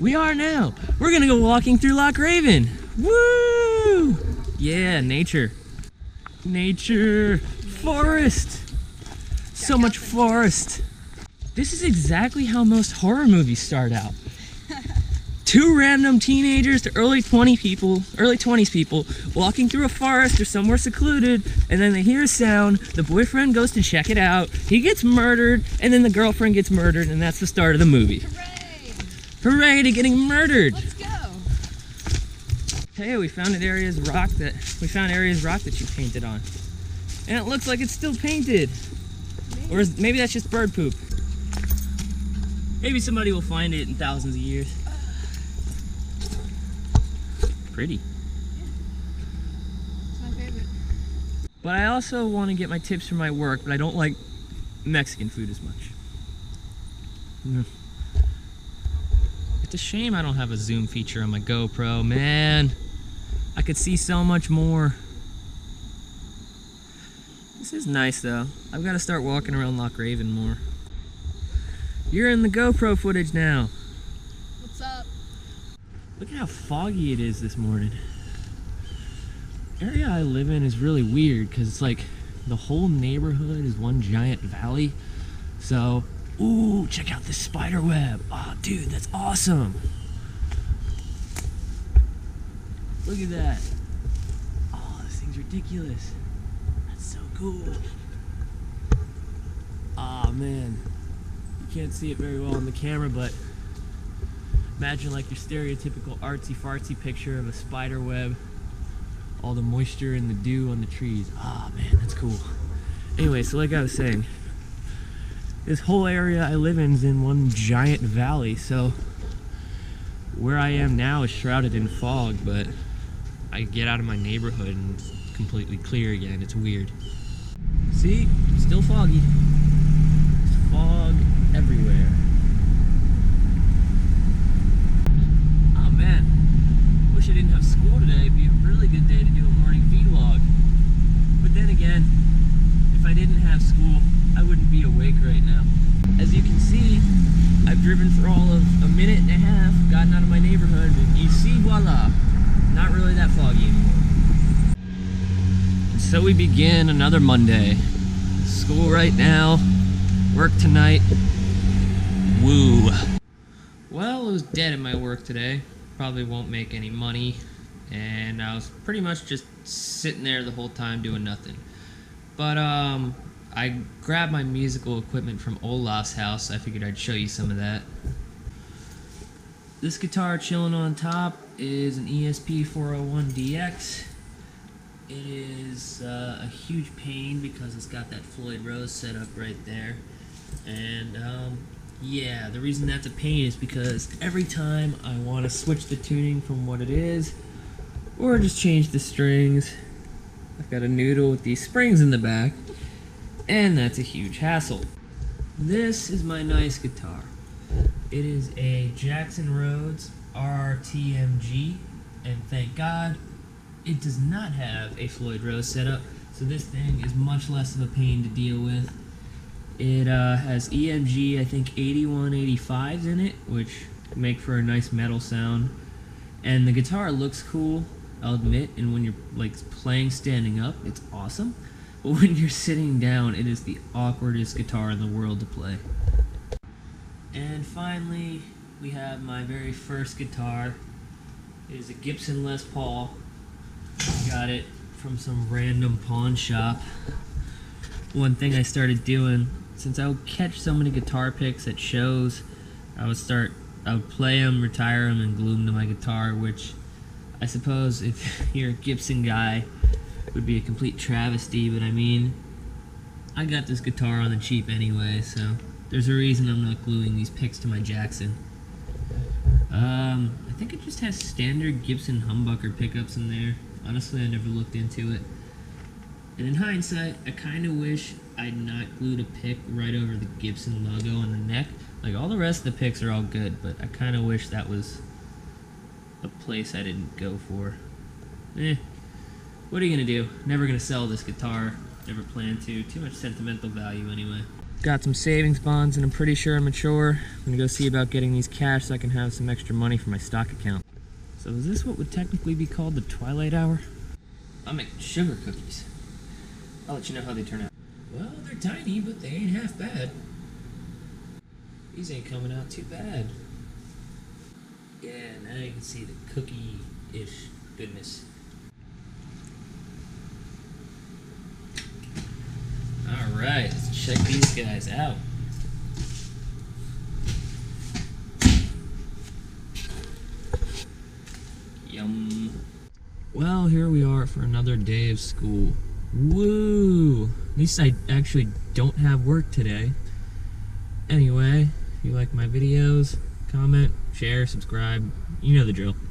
We are now. We're gonna go walking through Loch Raven. Woo! Yeah, nature. Nature. Forest. So much forest. This is exactly how most horror movies start out. Two random teenagers to early 20s people walking through a forest or somewhere secluded, and then they hear a sound, the boyfriend goes to check it out, he gets murdered, and then the girlfriend gets murdered, and that's the start of the movie. Hooray! Hooray to getting murdered! Let's go! Hey, we found area's rock that you painted on. And it looks like it's still painted. Or maybe that's just bird poop. Maybe somebody will find it in thousands of years. Pretty. Yeah. It's my favorite. But I also want to get my tips from my work, but I don't like Mexican food as much. It's a shame I don't have a zoom feature on my GoPro, man. I could see so much more. This is nice though. I've got to start walking around Loch Raven more. You're in the GoPro footage now. What's up? Look at how foggy it is this morning. The area I live in is really weird because it's like the whole neighborhood is one giant valley. So, ooh, check out this spider web. Oh, dude, that's awesome. Look at that. Oh, this thing's ridiculous. That's so cool. Oh, man. You can't see it very well on the camera, but imagine like your stereotypical artsy-fartsy picture of a spider web. All the moisture and the dew on the trees. Oh man, that's cool. Anyway, so like I was saying, this whole area I live in is in one giant valley, so where I am now is shrouded in fog, but I get out of my neighborhood and it's completely clear again. It's weird. See? Still foggy. There's fog everywhere. Wish I didn't have school today. It'd be a really good day to do a morning vlog. But then again, if I didn't have school, I wouldn't be awake right now. As you can see, I've driven for all of a minute and a half, gotten out of my neighborhood, and you see, voila, not really that foggy anymore. And so we begin another Monday. School right now, work tonight. Woo. Well, it was dead at my work today. Probably won't make any money, and I was pretty much just sitting there the whole time doing nothing. But I grabbed my musical equipment from Olaf's house. I figured I'd show you some of that. This guitar chilling on top is an ESP 401DX. It is a huge pain because it's got that Floyd Rose set up right there, and yeah, the reason that's a pain is because every time I want to switch the tuning from what it is, or just change the strings, I've got a noodle with these springs in the back, and that's a huge hassle. This is my nice guitar. It is a Jackson Rhodes RRTMG, and thank God, it does not have a Floyd Rose setup, so this thing is much less of a pain to deal with. It has EMG, I think 8185s in it, which make for a nice metal sound. And the guitar looks cool, I'll admit, and when you're like playing standing up, it's awesome. But when you're sitting down, it is the awkwardest guitar in the world to play. And finally, we have my very first guitar. It is a Gibson Les Paul. Got it from some random pawn shop. One thing I started doing, since I would catch so many guitar picks at shows, I would play them, retire them, and glue them to my guitar, which I suppose if you're a Gibson guy would be a complete travesty, but I mean, I got this guitar on the cheap anyway, so there's a reason I'm not gluing these picks to my Jackson. I think it just has standard Gibson humbucker pickups in there. Honestly, I never looked into it. And in hindsight, I kind of wish I'd not glued a pick right over the Gibson logo on the neck. Like, all the rest of the picks are all good, but I kind of wish that was a place I didn't go for. What are you going to do? Never going to sell this guitar. Never plan to. Too much sentimental value anyway. Got some savings bonds and I'm pretty sure I'm mature. I'm gonna go see about getting these cash so I can have some extra money for my stock account. So is this what would technically be called the twilight hour? I'll make sugar cookies. I'll let you know how they turn out. Well, they're tiny, but they ain't half bad. These ain't coming out too bad. Yeah, now you can see the cookie-ish goodness. Alright, let's check these guys out. Yum. Well, here we are for another day of school. Woo! At least I actually don't have work today. Anyway, if you like my videos, comment, share, subscribe, you know the drill.